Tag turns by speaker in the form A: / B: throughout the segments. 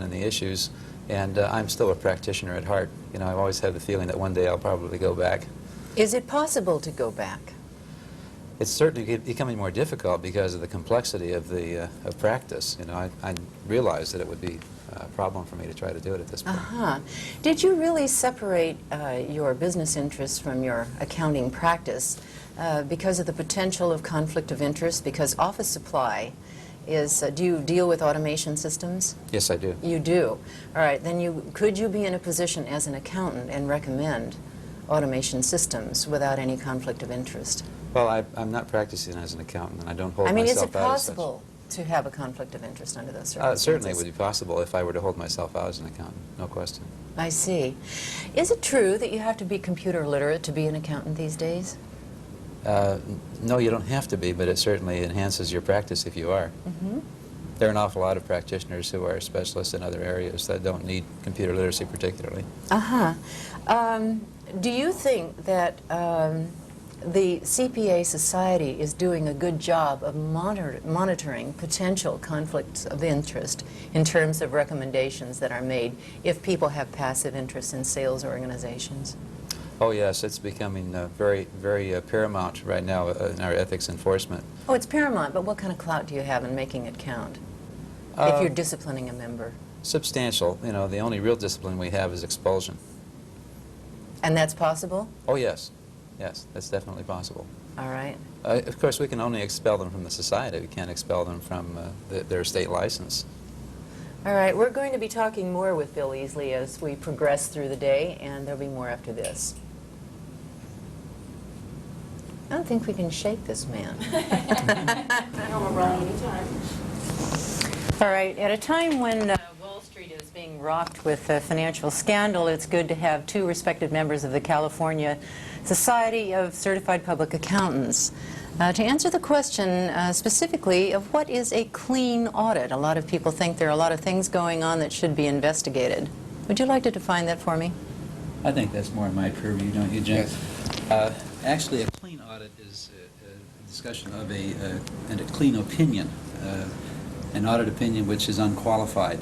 A: in the issues, and I'm still a practitioner at heart. You know, I always have the feeling that one day I'll probably go back.
B: Is it possible to go back?
A: It's certainly becoming more difficult because of the complexity of the of practice. You know, I realized that it would be a problem for me to try to do it at this point.
B: Did you really separate your business interests from your accounting practice because of the potential of conflict of interest? Because office supply is, do you deal with automation systems?
A: Yes, I do.
B: You do. All right, then could you be in a position as an accountant and recommend automation systems without any conflict of interest?
A: Well, I'm not practicing as an accountant, and I don't hold
B: I mean, is
A: myself
B: it
A: out as such.
B: possible to have a conflict of interest under those circumstances?
A: Certainly it would be possible if I were to hold myself out as an accountant, no question.
B: I see. Is it true that you have to be computer literate to be an accountant these days?
A: No, you don't have to be, but it certainly enhances your practice if you are. There are an awful lot of practitioners who are specialists in other areas that don't need computer literacy particularly.
B: Do you think that the CPA Society is doing a good job of monitoring potential conflicts of interest in terms of recommendations that are made if people have passive interests in sales organizations?
A: Oh yes, it's becoming very paramount right now in our ethics enforcement.
B: Oh, it's paramount, but what kind of clout do you have in making it count if you're disciplining a member?
A: Substantial. You know, the only real discipline we have is expulsion.
B: And that's possible?
A: Oh yes. Yes, that's definitely possible.
B: All right.
A: Of course, we can only expel them from the society. We can't expel them from their state license.
B: All right, we're going to be talking more with Bill Easley as we progress through the day, and there'll be more after this. I don't think we can shake this man.
C: I know we're running anytime.
B: All right, at a time when Wall Street is being rocked with financial scandal, it's good to have two respected members of the California Society of Certified Public Accountants to answer the question specifically of what is a clean audit. A lot of people think there are a lot of things going on that should be investigated. Would you like to define that for me?
D: I think that's more in my purview, don't you, Jim?
A: Yes.
D: Actually, a clean audit is a discussion of a clean opinion, an audit opinion which is unqualified.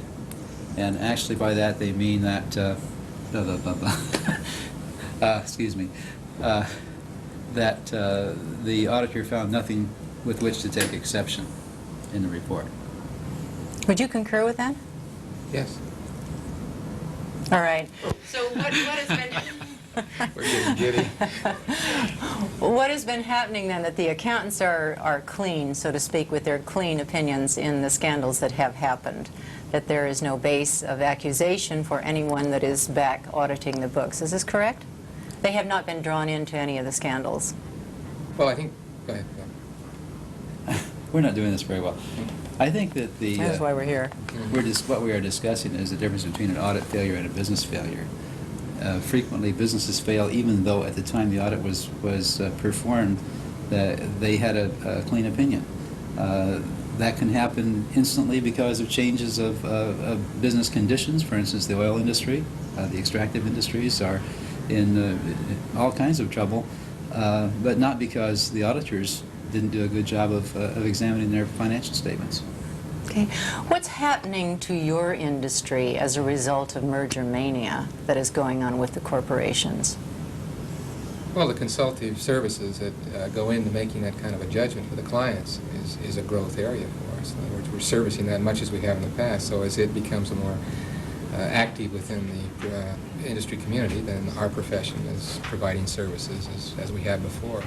D: And actually by that they mean that, excuse me, that the auditor found nothing with which to take exception in the report.
B: Would you concur with that?
A: Yes.
B: All right. So what has been...
A: We're getting giddy.
B: What has been happening then, that the accountants are clean, so to speak, with their clean opinions in the scandals that have happened, that there is no base of accusation for anyone that is back auditing the books. Is this correct? They have not been drawn into any of the scandals.
E: Well, I think, go ahead.
D: We're not doing this very well. I think that the...
B: That's why we're here.
D: What we are discussing is the difference between an audit failure and a business failure. Frequently, businesses fail even though at the time the audit was performed, they had a clean opinion. That can happen instantly because of changes of business conditions. For instance, the oil industry, the extractive industries are in all kinds of trouble, but not because the auditors didn't do a good job of examining their financial statements.
B: Okay. What's happening to your industry as a result of merger mania that is going on with the corporations?
E: Well, the consultative services that go into making that kind of a judgment for the clients is a growth area for us. In other words, we're servicing that much as we have in the past, so as it becomes a more active within the industry community, then our profession is providing services as we have before.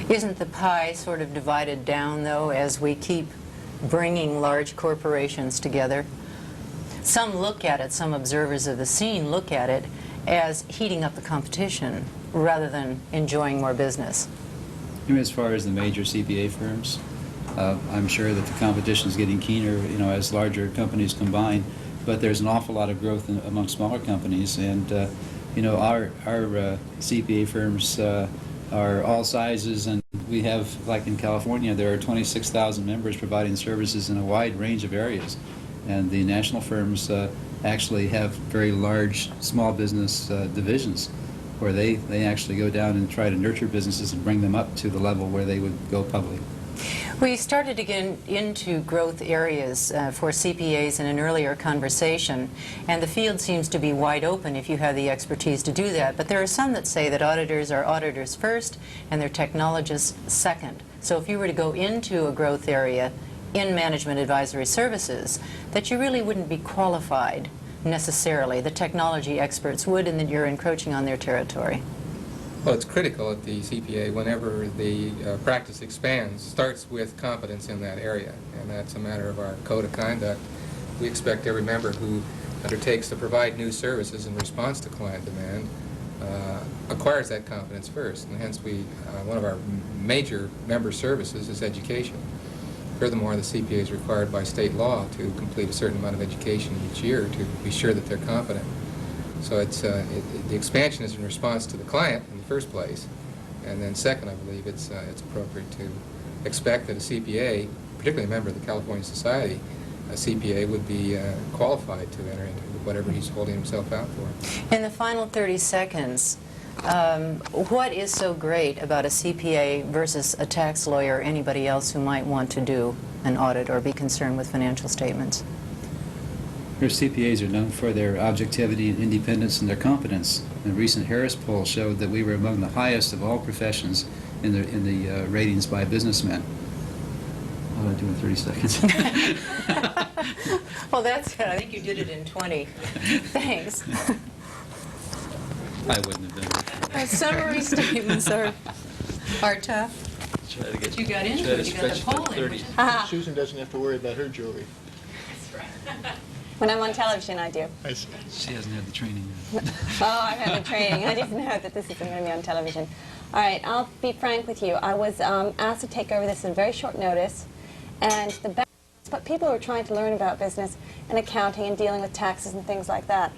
B: Isn't the pie sort of divided down, though, as we keep bringing large corporations together? Some look at it, some observers of the scene look at it as heating up the competition rather than enjoying more business.
D: You know, as far as the major CPA firms, I'm sure that the competition is getting keener, you know, as larger companies combine, but there's an awful lot of growth among smaller companies, and you know, our CPA firms are all sizes, and we have, like in California, there are 26,000 members providing services in a wide range of areas, and the national firms actually have very large small business divisions where they actually go down and try to nurture businesses and bring them up to the level where they would go public.
B: We started to get into growth areas for CPAs in an earlier conversation, and the field seems to be wide open if you have the expertise to do that. But there are some that say that auditors are auditors first and they're technologists second. So if you were to go into a growth area in management advisory services, that you really wouldn't be qualified necessarily. The technology experts would, and that you're encroaching on their territory.
E: Well, it's critical at the CPA whenever the practice expands, starts with competence in that area, and that's a matter of our code of conduct. We expect every member who undertakes to provide new services in response to client demand acquires that competence first, and hence one of our major member services is education. Furthermore, the CPA is required by state law to complete a certain amount of education each year to be sure that they're competent. So the expansion is in response to the client in the first place, and then second, I believe it's appropriate to expect that a CPA, particularly a member of the California Society, a CPA would be qualified to enter into whatever he's holding himself out for.
B: In the final 30 seconds, what is so great about a CPA versus a tax lawyer or anybody else who might want to do an audit or be concerned with financial statements?
D: Our CPAs are known for their objectivity and independence and their competence. A recent Harris poll showed that we were among the highest of all professions in the ratings by businessmen. What did I do in 30 seconds?
B: Well, that's good. I think you did it in 20. Thanks.
D: I wouldn't have done it.
B: Our summary statements are tough.
D: Try to get,
B: You got into it. You got the poll in. which is-
F: Susan doesn't have to worry about her jewelry.
C: When I'm on television, I do.
F: I see.
D: she hasn't had the training yet.
C: Oh, I've had the training. I didn't know that this isn't going to be on television. All right, I'll be frank with you. I was asked to take over this at very short notice, and the best, but people were trying to learn about business and accounting and dealing with taxes and things like that.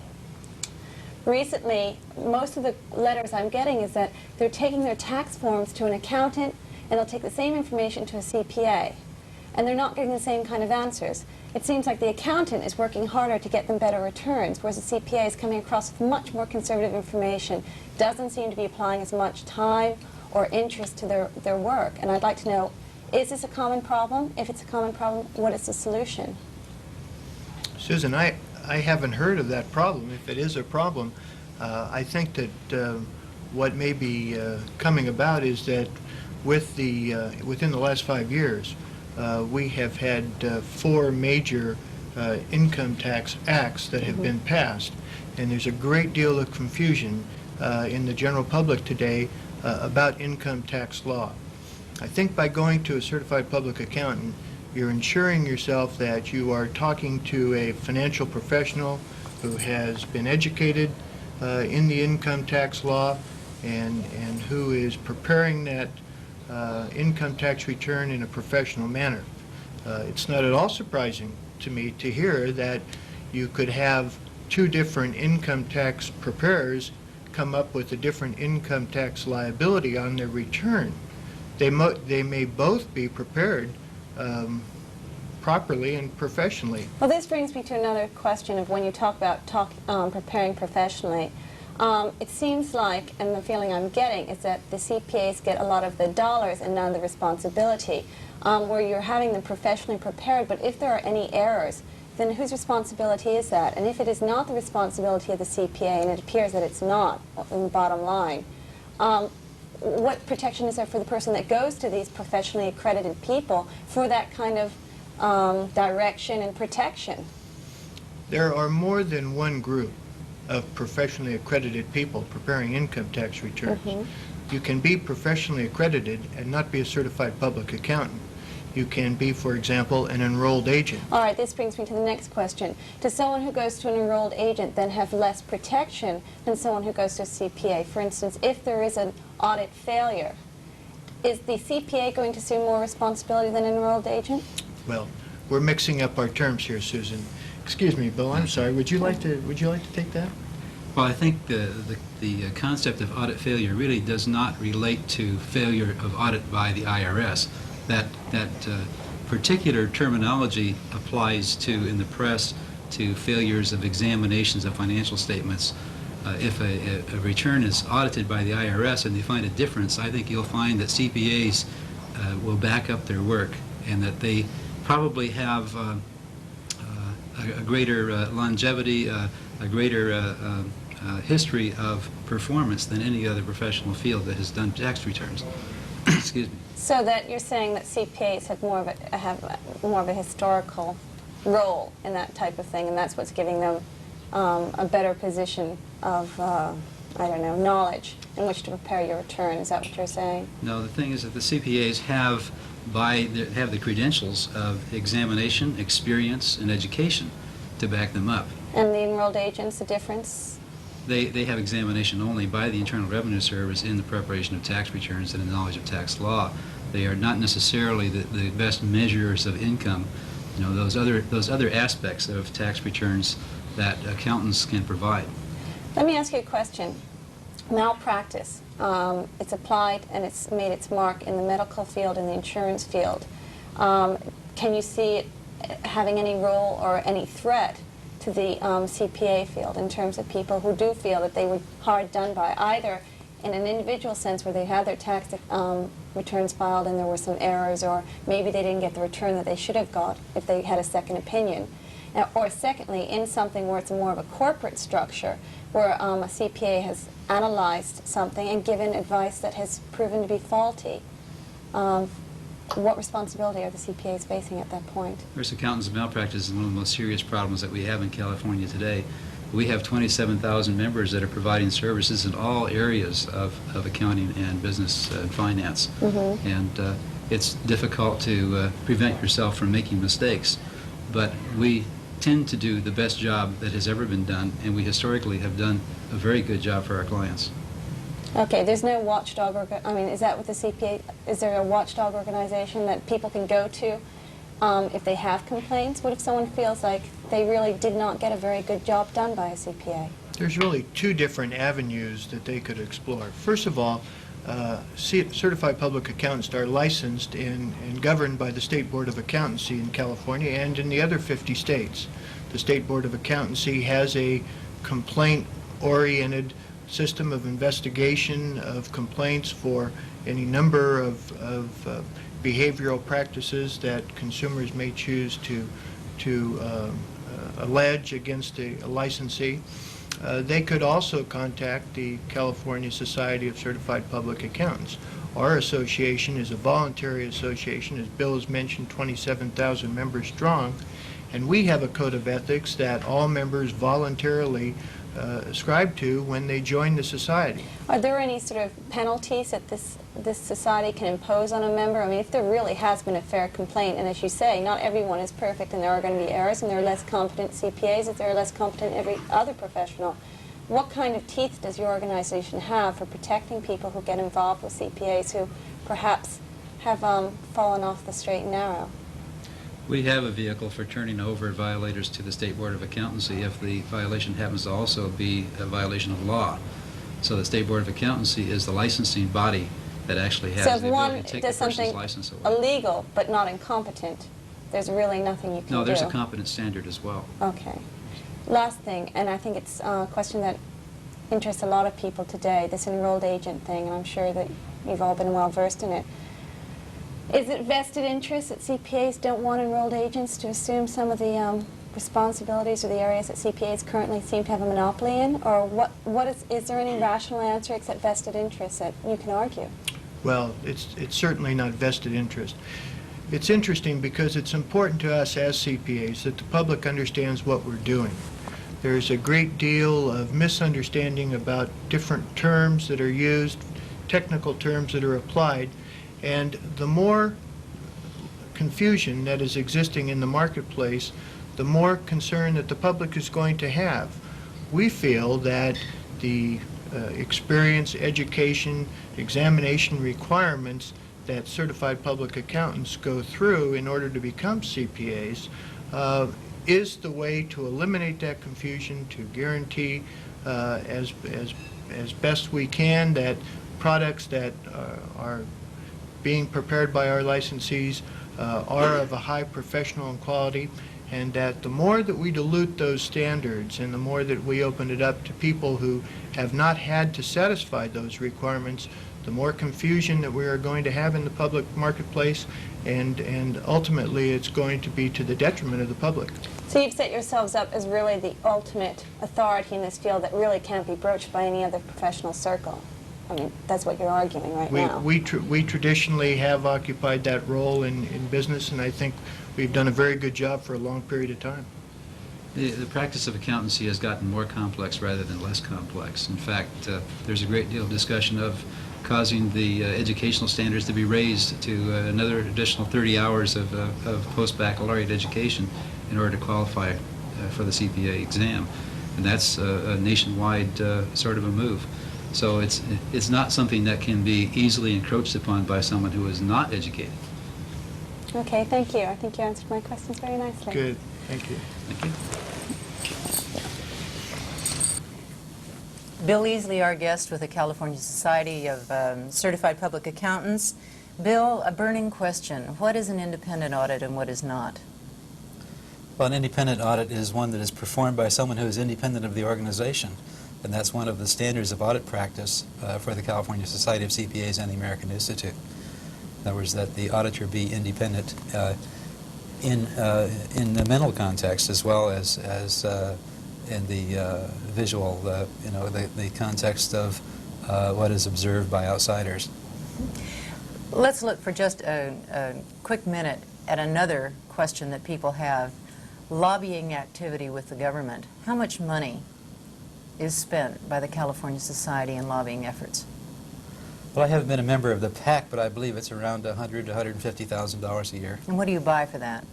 C: Recently, most of the letters I'm getting is that they're taking their tax forms to an accountant, and they'll take the same information to a CPA, and they're not getting the same kind of answers. It seems like the accountant is working harder to get them better returns, whereas the CPA is coming across with much more conservative information, doesn't seem to be applying as much time or interest to their work. And I'd like to know, is this a common problem? If it's a common problem, what is the solution?
F: Susan, I haven't heard of that problem. If it is a problem, I think that what may be coming about is that within the last 5 years, we have had 4 major income tax acts that have been passed, and there's a great deal of confusion in the general public today about income tax law. I think by going to a certified public accountant, you're ensuring yourself that you are talking to a financial professional who has been educated in the income tax law and who is preparing that income tax return in a professional manner. It's not at all surprising to me to hear that you could have 2 different income tax preparers come up with a different income tax liability on their return. They may both be prepared properly and professionally.
C: Well, this brings me to another question of when you talk about preparing professionally. It seems like, and the feeling I'm getting, is that the CPAs get a lot of the dollars and none of the responsibility, where you're having them professionally prepared, but if there are any errors, then whose responsibility is that? And if it is not the responsibility of the CPA, and it appears that it's not in the bottom line, what protection is there for the person that goes to these professionally accredited people for that kind of direction and protection?
F: There are more than one group of professionally accredited people preparing income tax returns. You can be professionally accredited and not be a certified public accountant. You can be, for example, an enrolled agent.
C: All right, this brings me to the next question. Does someone who goes to an enrolled agent then have less protection than someone who goes to a CPA? For instance, if there is an audit failure, is the CPA going to assume more responsibility than an enrolled agent?
F: Well, we're mixing up our terms here, Susan. Excuse me, Bill, I'm sorry. Would you like to take that?
D: Well, I think the concept of audit failure really does not relate to failure of audit by the IRS. That particular terminology applies to, in the press, to failures of examinations of financial statements. If a return is audited by the IRS and they find a difference, I think you'll find that CPAs will back up their work and that they probably have a greater longevity, a greater history of performance than any other professional field that has done tax returns. Excuse me.
C: So that you're saying that CPAs have more of a historical role in that type of thing, and that's what's giving them a better position of, I don't know, knowledge in which to prepare your return. Is that what you're saying?
D: No, the thing is that the CPAs have the credentials of examination, experience, and education to back them up.
C: And the enrolled agents, the difference?
D: They have examination only by the Internal Revenue Service in the preparation of tax returns and the knowledge of tax law. They are not necessarily the best measurers of income. You know, those other aspects of tax returns that accountants can provide.
C: Let me ask you a question. Malpractice. It's applied and it's made its mark in the medical field and the insurance field. Can you see it having any role or any threat to the CPA field in terms of people who do feel that they were hard done by, either in an individual sense where they had their tax returns filed and there were some errors, or maybe they didn't get the return that they should have got if they had a second opinion, or secondly, in something where it's more of a corporate structure where a CPA has analyzed something and given advice that has proven to be faulty. What responsibility are the CPAs facing at that point?
D: First, accountants' malpractice is one of the most serious problems that we have in California today. We have 27,000 members that are providing services in all areas of accounting and business and finance.
C: Mm-hmm.
D: And it's difficult to prevent yourself from making mistakes. But we tend to do the best job that has ever been done, and we historically have done a very good job for our clients.
C: Okay, there's no watchdog, is that what the CPA, is there a watchdog organization that people can go to if they have complaints? What if someone feels like they really did not get a very good job done by a CPA?
F: There's really two different avenues that they could explore. First of all, certified public accountants are licensed and governed by the State Board of Accountancy in California and in the other 50 states. The State Board of Accountancy has a complaint-oriented system of investigation of complaints for any number of behavioral practices that consumers may choose to allege against a licensee. They could also contact the California Society of Certified Public Accountants. Our association is a voluntary association, as Bill has mentioned, 27,000 members strong, and we have a code of ethics that all members voluntarily ascribe to when they join the society.
C: Are there any sort of penalties that this society can impose on a member? I mean, if there really has been a fair complaint, and as you say, not everyone is perfect and there are going to be errors and there are less competent CPAs, if there are less competent every other professional, what kind of teeth does your organization have for protecting people who get involved with CPAs who perhaps have fallen off the straight and narrow?
D: We have a vehicle for turning over violators to the State Board of Accountancy if the violation happens to also be a violation of law. So the State Board of Accountancy is the licensing body that actually has
C: So if
D: the
C: one
D: ability to take
C: does
D: the person's
C: something
D: license away.
C: illegal but not incompetent, there's really nothing you can do?
D: No, there's a competence standard as well.
C: Okay. Last thing, and I think it's a question that interests a lot of people today, this enrolled agent thing, and I'm sure that you've all been well versed in it. Is it vested interest that CPAs don't want enrolled agents to assume some of the responsibilities or the areas that CPAs currently seem to have a monopoly in? Or is there any rational answer except vested interest that you can argue?
F: Well, it's certainly not vested interest. It's interesting because it's important to us as CPAs that the public understands what we're doing. There's a great deal of misunderstanding about different terms that are used, technical terms that are applied, and the more confusion that is existing in the marketplace, the more concern that the public is going to have. We feel that the experience, education, examination requirements that certified public accountants go through in order to become CPAs is the way to eliminate that confusion, to guarantee as best we can that products that are being prepared by our licensees are of a high professional quality, and that the more that we dilute those standards and the more that we open it up to people who have not had to satisfy those requirements, the more confusion that we are going to have in the public marketplace, and ultimately it's going to be to the detriment of the public.
C: So you've set yourselves up as really the ultimate authority in this field that really can't be broached by any other professional circle. I mean, that's what you're arguing right now.
F: We traditionally have occupied that role in business, and I think we've done a very good job for a long period of time.
D: The practice of accountancy has gotten more complex rather than less complex. In fact, there's a great deal of discussion of causing the educational standards to be raised to another additional 30 hours of post-baccalaureate education in order to qualify for the CPA exam. And that's a nationwide sort of a move. So it's not something that can be easily encroached upon by someone who is not educated.
C: Okay, thank you. I think you answered my questions very nicely.
F: Good. Thank you.
D: Thank you.
B: Bill Easley, our guest with the California Society of Certified Public Accountants. Bill, a burning question. What is an independent audit and what is not?
A: Well, an independent audit is one that is performed by someone who is independent of the organization, and that's one of the standards of audit practice for the California Society of CPAs and the American Institute. In other words, that the auditor be independent in the mental context as well as in the visual, the context of what is observed by outsiders.
B: Let's look for just a quick minute at another question that people have. Lobbying activity with the government. How much money is spent by the California Society in lobbying efforts?
A: Well, I haven't been a member of the PAC, but I believe it's around $100,000 to $150,000 a year.
B: And what do you buy for that?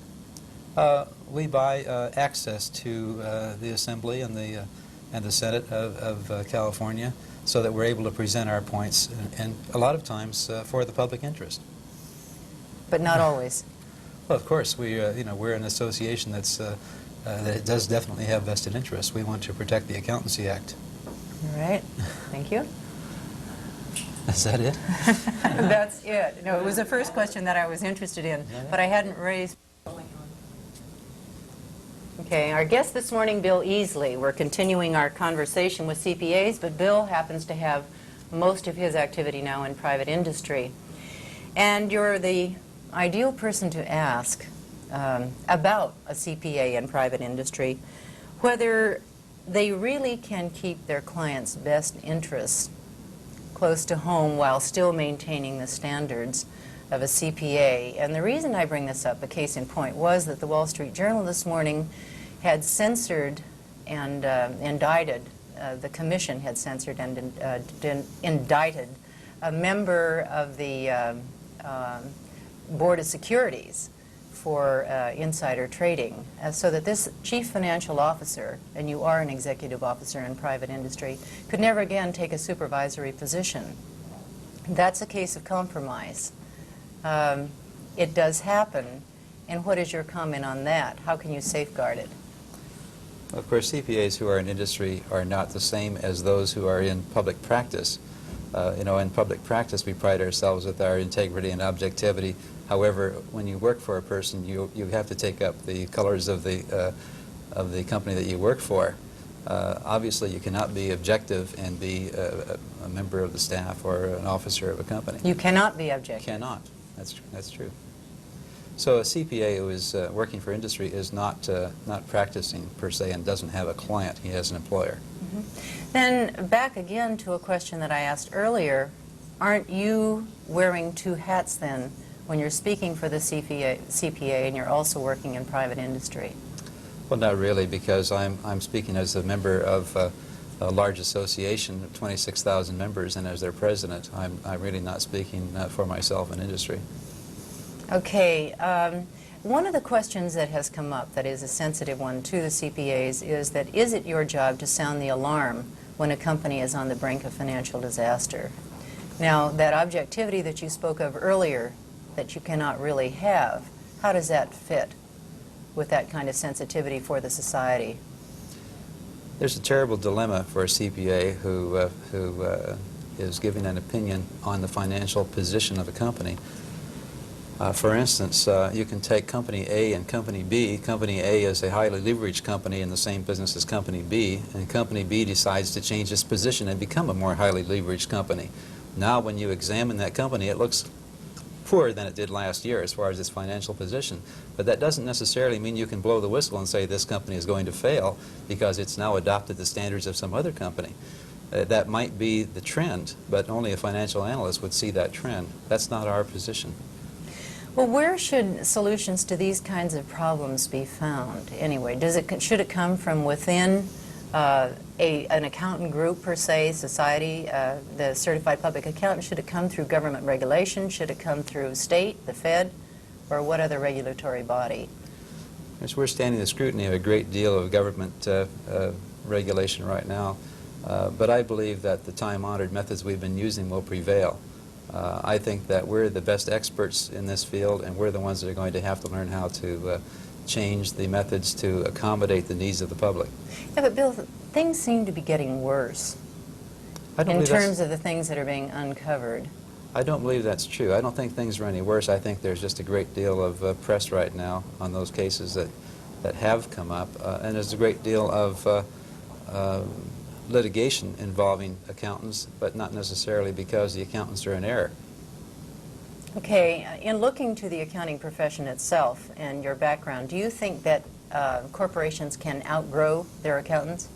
A: We buy access to the Assembly and the Senate of California, so that we're able to present our points, and a lot of times for the public interest.
B: But not always.
A: Well, of course, we're an association that does definitely have vested interests. We want to protect the Accountancy Act.
B: All right. Thank you.
A: Is that it?
B: That's it. No, it was the first question that I was interested in, but I hadn't raised. Okay, our guest this morning, Bill Easley. We're continuing our conversation with CPAs, but Bill happens to have most of his activity now in private industry. And you're the ideal person to ask about a CPA in private industry, whether they really can keep their clients' best interests close to home while still maintaining the standards of a CPA. And the reason I bring this up, a case in point, was that the Wall Street Journal this morning had censored and indicted, the commission had censored and indicted a member of the Board of Securities for insider trading, so that this chief financial officer, and you are an executive officer in private industry, could never again take a supervisory position. That's a case of compromise. It does happen, and what is your comment on that? How can you safeguard it?
A: Of course, CPAs who are in industry are not the same as those who are in public practice. In public practice, we pride ourselves with our integrity and objectivity. However, when you work for a person, you have to take up the colors of the company that you work for. Obviously, you cannot be objective and be a member of the staff or an officer of a company.
B: You cannot be objective.
A: Cannot. That's true. So a CPA who is working for industry is not practicing per se and doesn't have a client. He has an employer.
B: Mm-hmm. Then back again to a question that I asked earlier. Aren't you wearing two hats then when you're speaking for the CPA and you're also working in private industry?
A: Well, not really, because I'm speaking as a member of a large association of 26,000 members, and as their president, I'm really not speaking for myself in industry.
B: Okay. One of the questions that has come up that is a sensitive one to the CPAs is that, is it your job to sound the alarm when a company is on the brink of financial disaster? Now, that objectivity that you spoke of earlier that you cannot really have, how does that fit with that kind of sensitivity for the society?
A: There's a terrible dilemma for a CPA who is giving an opinion on the financial position of a company. For instance, you can take Company A and Company B. Company A is a highly leveraged company in the same business as Company B, and Company B decides to change its position and become a more highly leveraged company. Now, when you examine that company, it looks poorer than it did last year as far as its financial position. But that doesn't necessarily mean you can blow the whistle and say this company is going to fail because it's now adopted the standards of some other company. That might be the trend, but only a financial analyst would see that trend. That's not our position.
B: Well, where should solutions to these kinds of problems be found anyway? Should it come from within an accountant group per se, society, the certified public accountant? Should it come through government regulation? Should it come through state, the Fed, or what other regulatory body?
A: Yes, we're standing the scrutiny of a great deal of government regulation right now, but I believe that the time-honored methods we've been using will prevail. I think that we're the best experts in this field, and we're the ones that are going to have to learn how to change the methods to accommodate the needs of the public.
B: Yeah, but Bill, things seem to be getting worse in terms of the things that are being uncovered.
A: I don't believe that's true. I don't think things are any worse. I think there's just a great deal of press right now on those cases that have come up, and there's a great deal of litigation involving accountants, but not necessarily because the accountants are in error.
B: Okay, in looking to the accounting profession itself and your background, do you think that corporations can outgrow their accountants?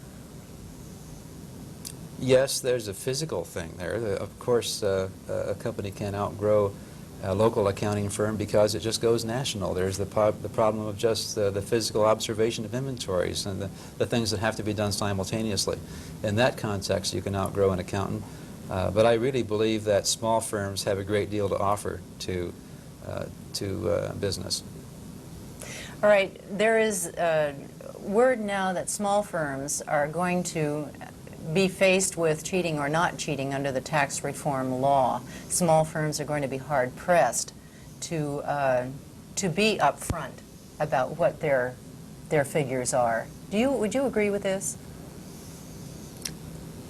A: Yes, there's a physical thing there. Of course, a company can outgrow a local accounting firm because it just goes national. There's the problem of just the physical observation of inventories and the things that have to be done simultaneously. In that context, you can outgrow an accountant. But I really believe that small firms have a great deal to offer to business.
B: All right, there is word now that small firms are going to be faced with cheating or not cheating under the tax reform law. Small firms are going to be hard-pressed to be upfront about what their figures are. Would you agree with this?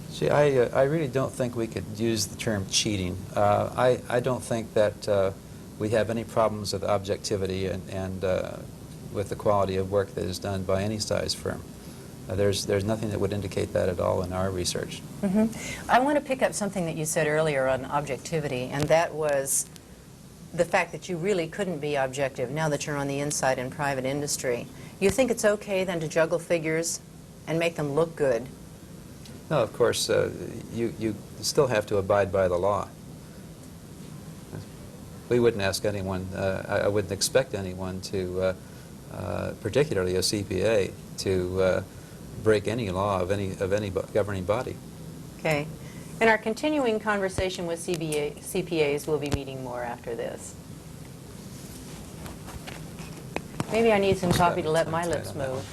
A: See, I really don't think we could use the term cheating. I don't think that we have any problems with objectivity and with the quality of work that is done by any size firm. There's nothing that would indicate that at all in our research.
B: Mm-hmm. I want to pick up something that you said earlier on objectivity, and that was the fact that you really couldn't be objective now that you're on the inside in private industry. You think it's okay then to juggle figures and make them look good?
A: No, of course, you still have to abide by the law. We wouldn't ask anyone, I wouldn't expect anyone to, particularly a CPA, to break any law of any governing body.
B: Okay. In our continuing conversation with CPAs, we'll be meeting more after this. Maybe I need some coffee to let my lips move.